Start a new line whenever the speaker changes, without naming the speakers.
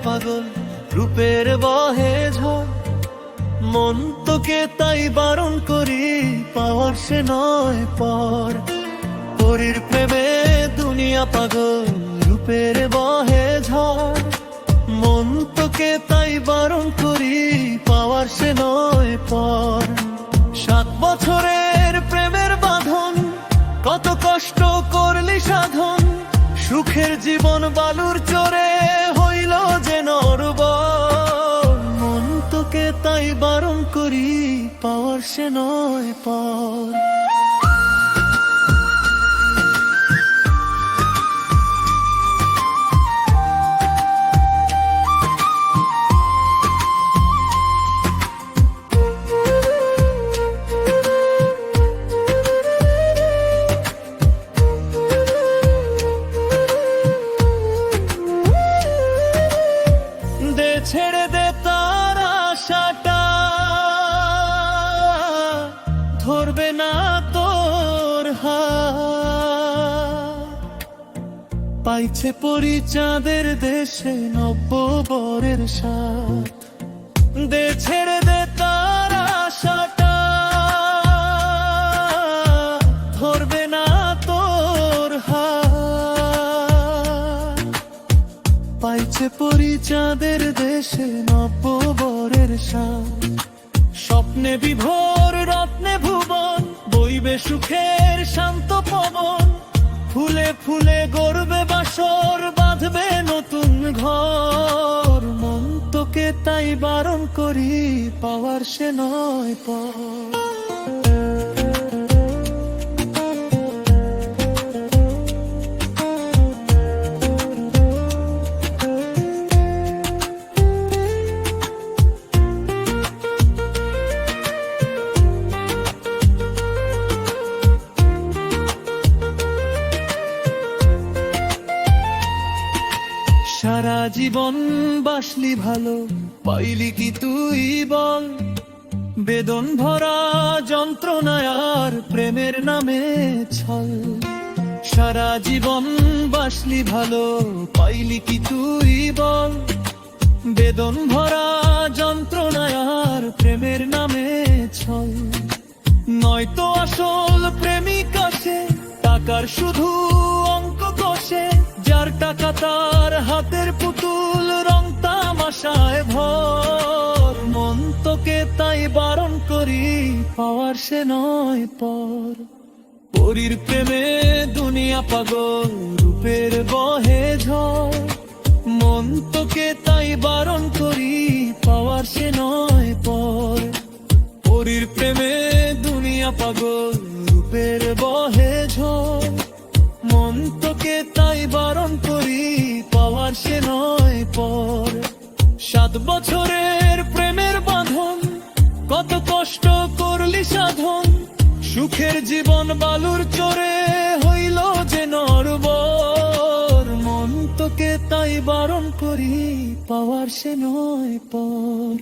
পাগল রূপের বহে ঝড়। মন তোকে তাই বারণ করি, পাওয়ার সে নয় পর। পরীর প্রেমে দুনিয়া পাগল রূপের বহে ঝড়। মন তোকে তাই বারণ করি, পাওয়ার সে নয় পর। 7 বছরের প্রেমের বাঁধন, কত কষ্ট করলি সাধন। সুখের জীবন বালুর চরে হইল যে নরবর। মন তোকে তাই বারণ করি, পাওয়ার সে নয় পর। ছেড়ে দে তার আশাটা, ধরবে না তোর হাত। পাইছে পরি চাঁদের দেশে নব্যবরের সাথ। দে ছেড়ে দে তার আশাটা, ধরবে না তোর হাত। পাইছে পরি চাঁদের দেশে নব্যবরের সাথ। স্বপ্নে বিভোর রত্নে ভুবন, বইবে সুখের শান্ত পবন। ফুলে ফুলে গড়বে বাসর, বাঁধবে নতুন ঘর। মন তোকে তাই বারণ করি, পাওয়ার সে নয় পর। সারা জীবন বাসলি ভালো, পাইলি কি তুই বল। বেদন ভরা যন্ত্রণায় আর প্রেমের নামে ছল। সারা জীবন বাসলি ভালো, পাইলি কি তুই বল। বেদন ভরা যন্ত্রণায় আর প্রেমের নামে ছল। নয়তো আসল প্রেমিক আসে, টাকার শুধু অঙ্ক কষে। যার টাকা তার হাতের পুতুল, রং তামাশায় ভর। মন তোকে তাই বারণ করি, পাওয়ার সে নয় পর। পরীর প্রেমে দুনিয়া পাগল রূপের বহে ঝড়। মন তোকে তাই বারণ করি, পাওয়ার সে নয় পর। পরীর প্রেমে দুনিয়া পাগল রূপের বহে ঝড়। মন তোকে তাই বারণ করি, পাওয়ার সে নয় পর। 7 বছরের প্রেমের বাঁধন, কত কষ্ট করলি সাধন। সুখের জীবন বালুর চরে হইল যে নরবর। মন তোকে তাই বারণ করি, পাওয়ার সে নয় পর।